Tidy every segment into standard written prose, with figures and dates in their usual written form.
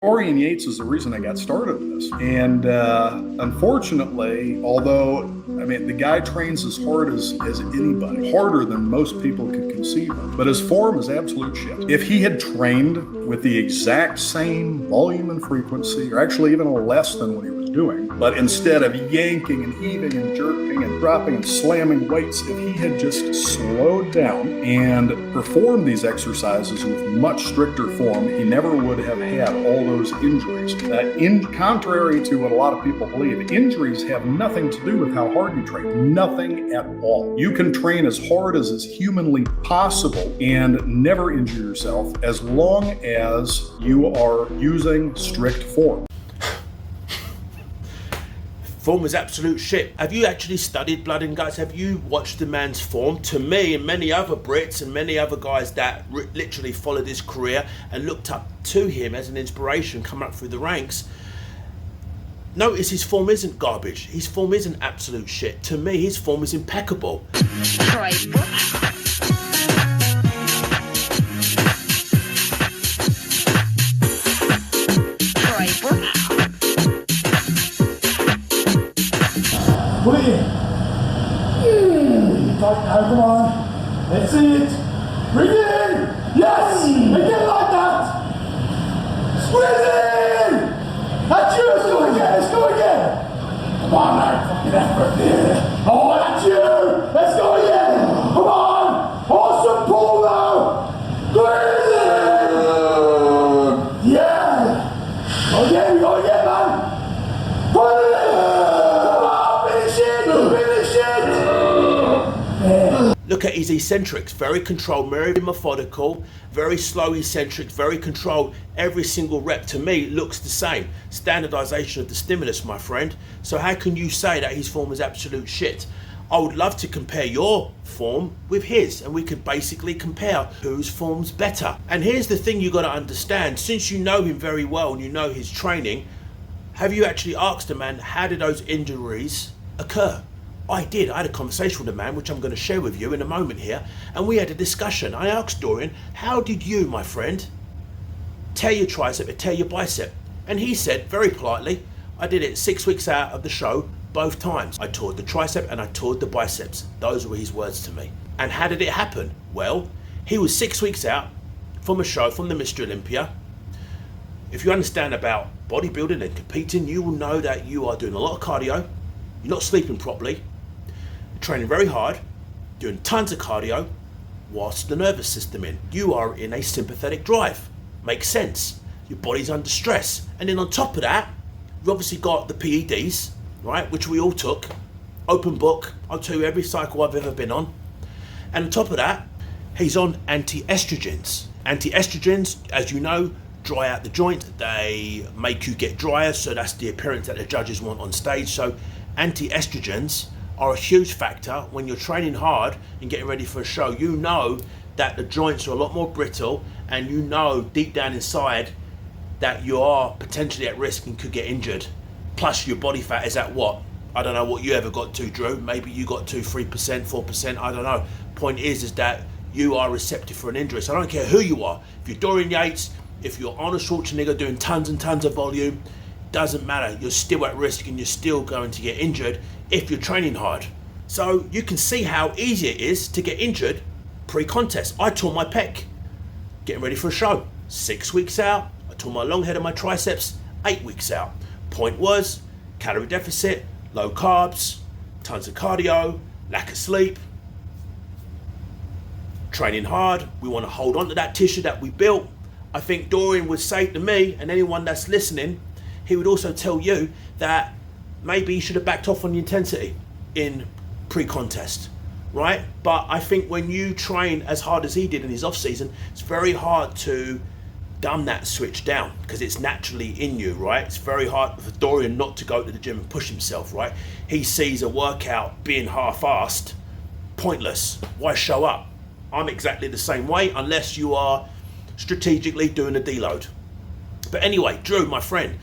Dorian Yates is the reason I got started in this. And unfortunately, although, the guy trains as hard as anybody, harder than most people could conceive of, but his form is absolute shit. If he had trained with the exact same volume and frequency, or actually even less than what he was doing, but instead of yanking and heaving and jerking and dropping and slamming weights, if he had just slowed down and performed these exercises with much stricter form, he never would have had all those injuries. Contrary to what a lot of people believe, injuries have nothing to do with how hard you train. Nothing at all. You can train as hard as is humanly possible and never injure yourself as long as you are using strict form. Form is absolute shit. Have you actually studied Blood and Guts? Have you watched the man's form? To me and many other Brits and many other guys that literally followed his career and looked up to him as an inspiration coming up through the ranks, notice his form isn't garbage. His form isn't absolute shit. To me, his form is impeccable. Put it in. Tight now, come on. Let's see it. Bring it in. Yes! Again like that. Squeeze it in. That's you. Let's go again. Let's go again. Come on, man. Fucking effort. Yeah. Oh, that's you. Let's go again. Come on. Awesome pull now. Squeeze it. Yeah. Go again. Go again, man. Put it in. Look at his eccentrics, very controlled, very methodical, very slow eccentrics, very controlled. Every single rep to me looks the same. Standardization of the stimulus, my friend. So how can you say that his form is absolute shit? I would love to compare your form with his, and we could basically compare whose form's better. And here's the thing you got to understand. Since you know him very well and you know his training, have you actually asked the man, how did those injuries occur? I did. I had a conversation with the man, which I'm going to share with you in a moment here, and we had a discussion. I asked Dorian, how did you, my friend, tear your tricep and tear your bicep? And he said, very politely, I did it 6 weeks out of the show, both times. I tore the tricep and I tore the biceps. Those were his words to me. And how did it happen? Well, he was 6 weeks out from a show, from the Mr. Olympia. If you understand about bodybuilding and competing, you will know that you are doing a lot of cardio, you're not sleeping properly, training very hard, doing tons of cardio, whilst the nervous system in. You are in a sympathetic drive. Makes sense. Your body's under stress. And then on top of that, you've obviously got the PEDs, right, which we all took. Open book, I'll tell you every cycle I've ever been on. And on top of that, he's on anti-estrogens. Anti-estrogens, as you know, dry out the joint. They make you get drier, so that's the appearance that the judges want on stage. So anti-estrogens are a huge factor when you're training hard and getting ready for a show. You know that the joints are a lot more brittle, and you know deep down inside that you are potentially at risk and could get injured. Plus your body fat is at what? I don't know what you ever got to, Drew. Maybe you got to 3%, 4%, I don't know. Point is that you are receptive for an injury. So I don't care who you are. If you're Dorian Yates, if you're Arnold Schwarzenegger doing tons and tons of volume, doesn't matter. You're still at risk and you're still going to get injured if you're training hard. So you can see how easy it is to get injured pre-contest. I tore my pec getting ready for a show. 6 weeks out. I tore my long head of my triceps 8 weeks out. Point was, calorie deficit, low carbs, tons of cardio, lack of sleep, training hard. We want to hold on to that tissue that we built. I think Dorian would say to me, and anyone that's listening, he would also tell you that maybe you should have backed off on the intensity in pre-contest, right? But I think when you train as hard as he did in his off-season, it's very hard to dumb that switch down because it's naturally in you, right? It's very hard for Dorian not to go to the gym and push himself, right? He sees a workout being half-assed, pointless. Why show up? I'm exactly the same way unless you are strategically doing a deload. But anyway, Drew, my friend,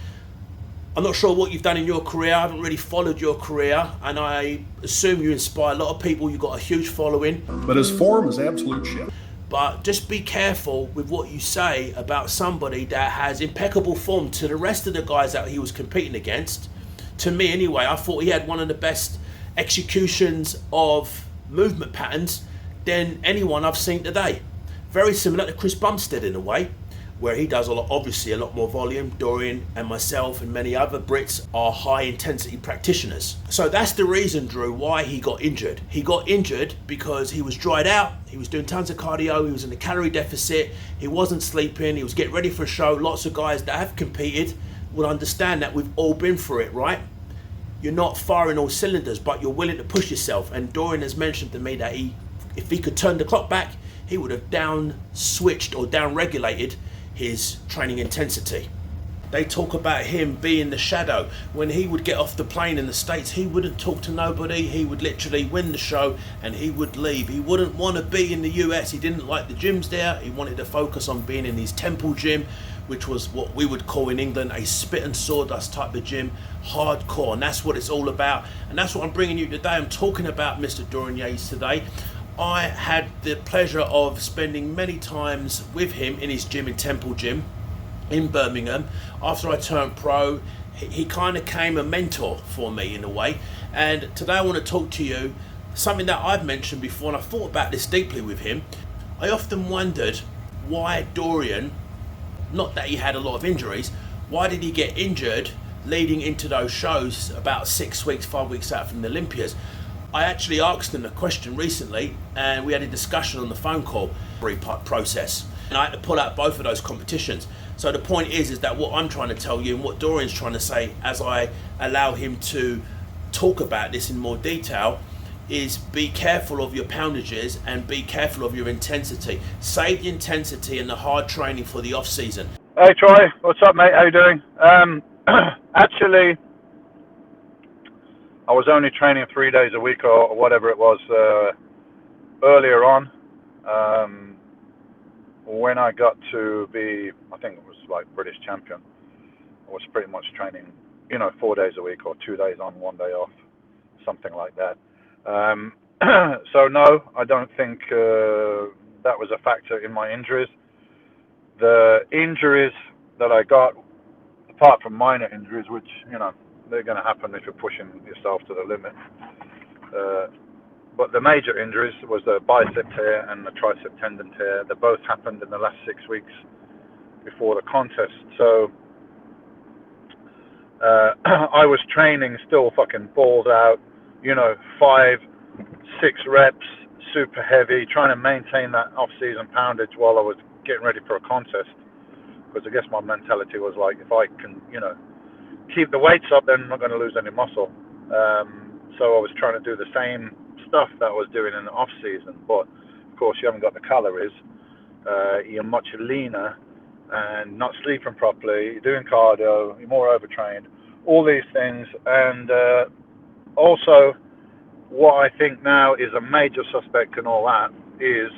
I'm not sure what you've done in your career. I haven't really followed your career, and I assume you inspire a lot of people. You've got a huge following. But his form is absolute shit. But just be careful with what you say about somebody that has impeccable form to the rest of the guys that he was competing against. To me anyway, I thought he had one of the best executions of movement patterns than anyone I've seen today. Very similar to Chris Bumstead in a way, where he does obviously a lot more volume. Dorian and myself and many other Brits are high intensity practitioners. So that's the reason, Drew, why he got injured. He got injured because he was dried out, he was doing tons of cardio, he was in a calorie deficit, he wasn't sleeping, he was getting ready for a show. Lots of guys that have competed will understand that. We've all been through it, right? You're not firing all cylinders, but you're willing to push yourself. And Dorian has mentioned to me that if he could turn the clock back, he would have down switched or down regulated his training intensity. They talk about him being the shadow. When he would get off the plane in the States, he wouldn't talk to nobody. He would literally win the show and he would leave. He wouldn't want to be in the US. He didn't like the gyms there. He wanted to focus on being in his temple gym, which was what we would call in England a spit and sawdust type of gym, hardcore. And that's what it's all about. And that's what I'm bringing you today. I'm talking about Mr. Dorian Yates today. I had the pleasure of spending many times with him in his gym, in Temple Gym in Birmingham. After I turned pro, he kind of came a mentor for me in a way. And today I want to talk to you something that I've mentioned before, and I thought about this deeply with him. I often wondered why Dorian, not that he had a lot of injuries, why did he get injured leading into those shows about 6 weeks, 5 weeks out from the Olympias? I actually asked him a question recently and we had a discussion on the phone call, three-part process. And I had to pull out both of those competitions. So the point is that what I'm trying to tell you and what Dorian's trying to say as I allow him to talk about this in more detail is be careful of your poundages and be careful of your intensity. Save the intensity and the hard training for the off season. Hey Troy, what's up mate? How you doing? Actually, I was only training 3 days a week or whatever it was earlier on. When I got to be, I think it was like British champion, I was pretty much training, 4 days a week or 2 days on, 1 day off, something like that. So no, I don't think that was a factor in my injuries. The injuries that I got, apart from minor injuries, which, they're going to happen if you're pushing yourself to the limit. But the major injuries was the bicep tear and the tricep tendon tear. They both happened in the last 6 weeks before the contest. So I was training still fucking balls out, 5, 6 reps, super heavy, trying to maintain that off-season poundage while I was getting ready for a contest. Because I guess my mentality was like, if I can, keep the weights up, then I'm not going to lose any muscle. So I was trying to do the same stuff that I was doing in the off season, but of course you haven't got the calories. You're much leaner and not sleeping properly. You're doing cardio. You're more overtrained. All these things, and also what I think now is a major suspect in all that is.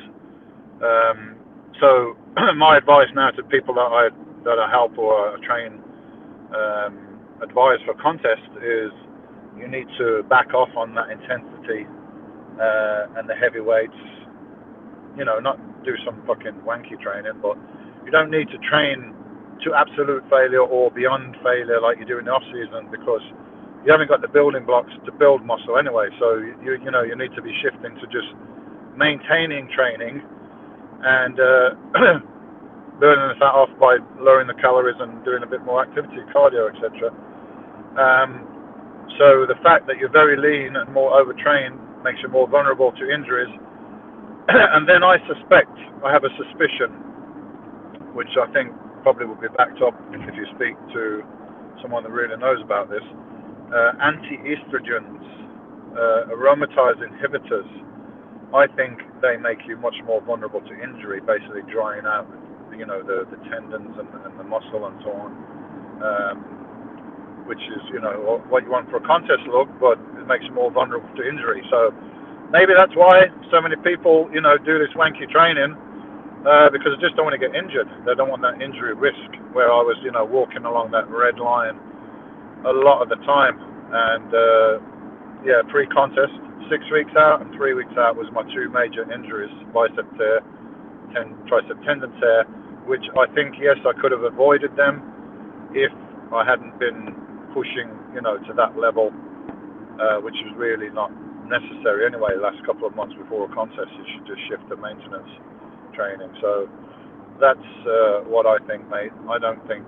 So my advice now to people that I help or train. Advice for contest is you need to back off on that intensity and the heavy weights, not do some fucking wanky training, but you don't need to train to absolute failure or beyond failure like you do in the off season, because you haven't got the building blocks to build muscle anyway. So you need to be shifting to just maintaining training and burning the fat off by lowering the calories and doing a bit more activity, cardio, etc. So the fact that you're very lean and more overtrained makes you more vulnerable to injuries. And then I have a suspicion, which I think probably will be backed up if you speak to someone that really knows about this. Anti-estrogens, aromatase inhibitors, I think they make you much more vulnerable to injury, basically drying out the tendons and the muscle and so on, which is what you want for a contest look, but it makes you more vulnerable to injury. So maybe that's why so many people do this wanky training, because they just don't want to get injured. They don't want that injury risk, where I was walking along that red line a lot of the time. And pre-contest, 6 weeks out and 3 weeks out was my two major injuries, bicep tear tricep tendon tear, which I think, yes, I could have avoided them if I hadn't been pushing, to that level, which was really not necessary anyway. The last couple of months before a contest, you should just shift to maintenance training. So that's what I think, mate. I don't think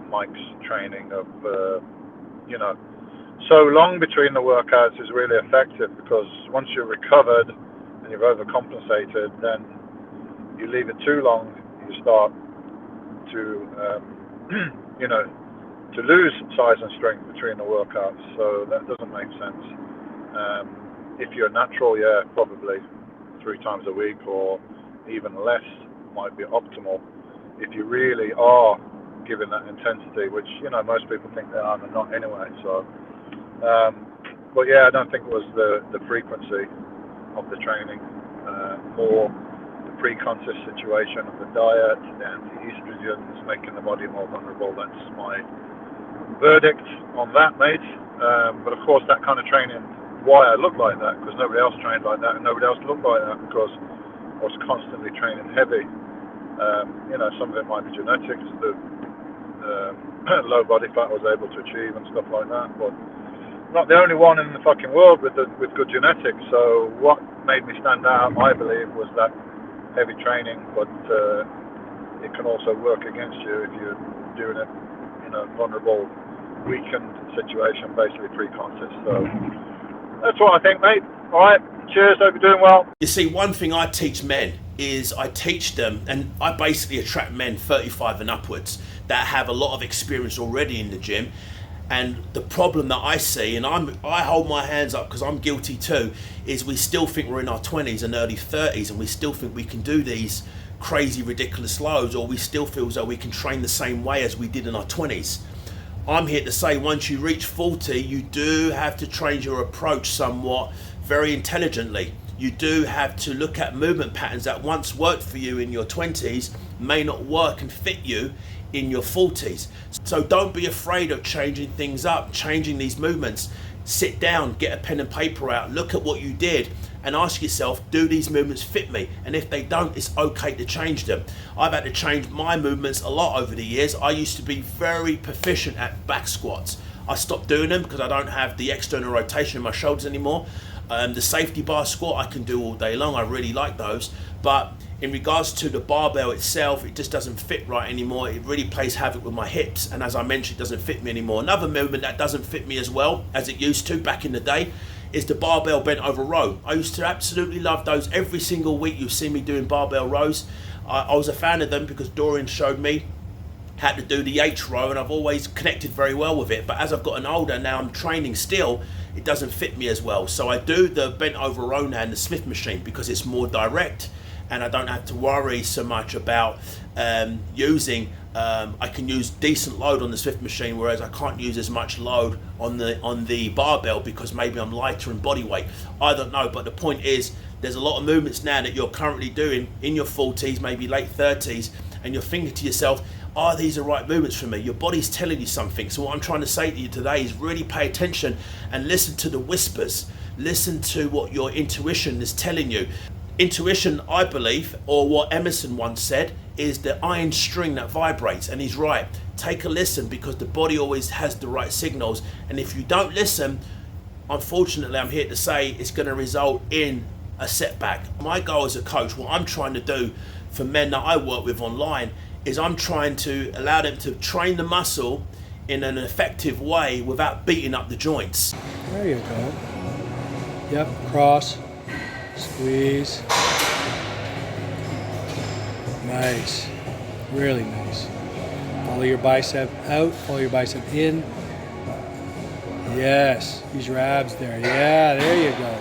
Mike's training of, so long between the workouts is really effective, because once you're recovered and you've overcompensated, then you leave it too long, you start to, to lose size and strength between the workouts. So that doesn't make sense. If you're natural, yeah, probably 3 times a week or even less might be optimal. If you really are giving that intensity, which, most people think they are, and they're not anyway. So, but yeah, I don't think it was the frequency of the training, more the pre-contest situation of the diet, the anti-estrogens, making the body more vulnerable. That's my verdict on that, mate. But of course, that kind of training, why I look like that, because nobody else trained like that, and nobody else looked like that, because I was constantly training heavy. Some of it might be genetics, the low body fat I was able to achieve and stuff like that, but not the only one in the fucking world with good genetics. So what made me stand out, I believe, was that heavy training, but it can also work against you if you're doing it in a vulnerable, weakened situation, basically pre-contest. So that's what I think, mate. All right, cheers, hope you're doing well. You see, one thing I teach men is I teach them, and I basically attract men 35 and upwards that have a lot of experience already in the gym. And the problem that I see, and I hold my hands up because I'm guilty too, is we still think we're in our 20s and early 30s, and we still think we can do these crazy, ridiculous loads, or we still feel as though we can train the same way as we did in our 20s. I'm here to say, once you reach 40, you do have to change your approach somewhat, very intelligently. You do have to look at movement patterns that once worked for you in your 20s may not work and fit you in your 40s. So don't be afraid of changing things up, changing these movements. Sit down, get a pen and paper out, look at what you did and ask yourself, do these movements fit me? And if they don't, it's okay to change them. I've had to change my movements a lot over the years. I used to be very proficient at back squats. I stopped doing them because I don't have the external rotation in my shoulders anymore. The safety bar squat I can do all day long. I really like those. But in regards to the barbell itself, it just doesn't fit right anymore. It really plays havoc with my hips. And as I mentioned, it doesn't fit me anymore. Another movement that doesn't fit me as well as it used to back in the day is the barbell bent over row. I used to absolutely love those. Every single week you see me doing barbell rows. I was a fan of them because Dorian showed me how to do the Yates row, and I've always connected very well with it. But as I've gotten older, now I'm training still, it doesn't fit me as well. So I do the bent over row now in the Smith machine because it's more direct and I don't have to worry so much about using, I can use decent load on the Smith machine, whereas I can't use as much load on the barbell because maybe I'm lighter in body weight. I don't know, but the point is there's a lot of movements now that you're currently doing in your 40s, maybe late 30s, and you're thinking to yourself, are these the right movements for me? Your body's telling you something. So what I'm trying to say to you today is really pay attention and listen to the whispers. Listen to what your intuition is telling you. Intuition, I believe, or what Emerson once said, is the iron string that vibrates, and he's right. Take a listen because the body always has the right signals, and if you don't listen, unfortunately, I'm here to say it's going to result in a setback. My goal as a coach, what I'm trying to do for men that I work with online, is I'm trying to allow them to train the muscle in an effective way without beating up the joints. There you go. Yep, cross, squeeze. Nice, really nice. Follow your bicep out, follow your bicep in. Yes, use your abs there. Yeah, there you go.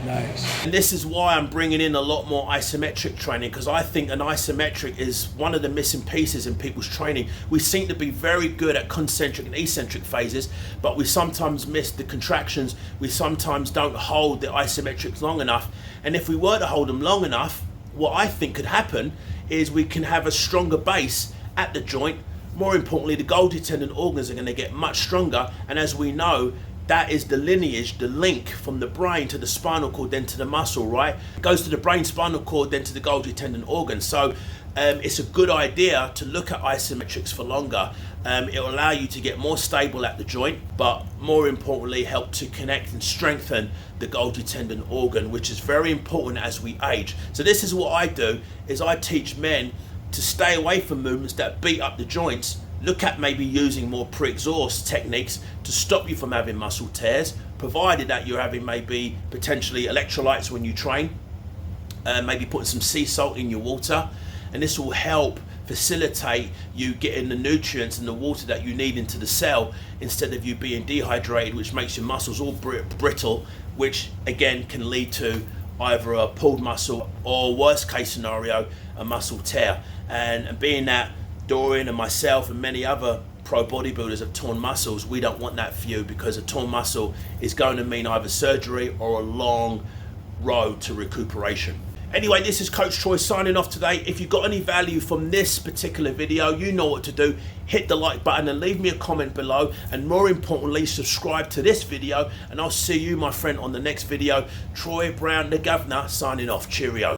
Nice. And this is why I'm bringing in a lot more isometric training, because I think an isometric is one of the missing pieces in people's training. We seem to be very good at concentric and eccentric phases, but we sometimes miss the contractions. We sometimes don't hold the isometrics long enough. And if we were to hold them long enough, what I think could happen is we can have a stronger base at the joint. More importantly, the Golgi tendon organs are going to get much stronger, and as we know, that is the lineage, the link from the brain to the spinal cord, then to the muscle, right? It goes to the brain, spinal cord, then to the Golgi tendon organ. So it's a good idea to look at isometrics for longer. It will allow you to get more stable at the joint, but more importantly, help to connect and strengthen the Golgi tendon organ, which is very important as we age. So this is what I do, is I teach men to stay away from movements that beat up the joints. Look at maybe using more pre-exhaust techniques to stop you from having muscle tears, provided that you're having maybe potentially electrolytes when you train, maybe putting some sea salt in your water, and this will help facilitate you getting the nutrients and the water that you need into the cell instead of you being dehydrated, which makes your muscles all brittle, which again can lead to either a pulled muscle or, worst case scenario, a muscle tear. And being that Dorian and myself and many other pro bodybuilders have torn muscles, we don't want that for you, because a torn muscle is going to mean either surgery or a long road to recuperation. Anyway, this is Coach Troy signing off today. If you got any value from this particular video, you know what to do. Hit the like button and leave me a comment below. And more importantly, subscribe to this video. And I'll see you, my friend, on the next video. Troy Brown, the Governor, signing off. Cheerio.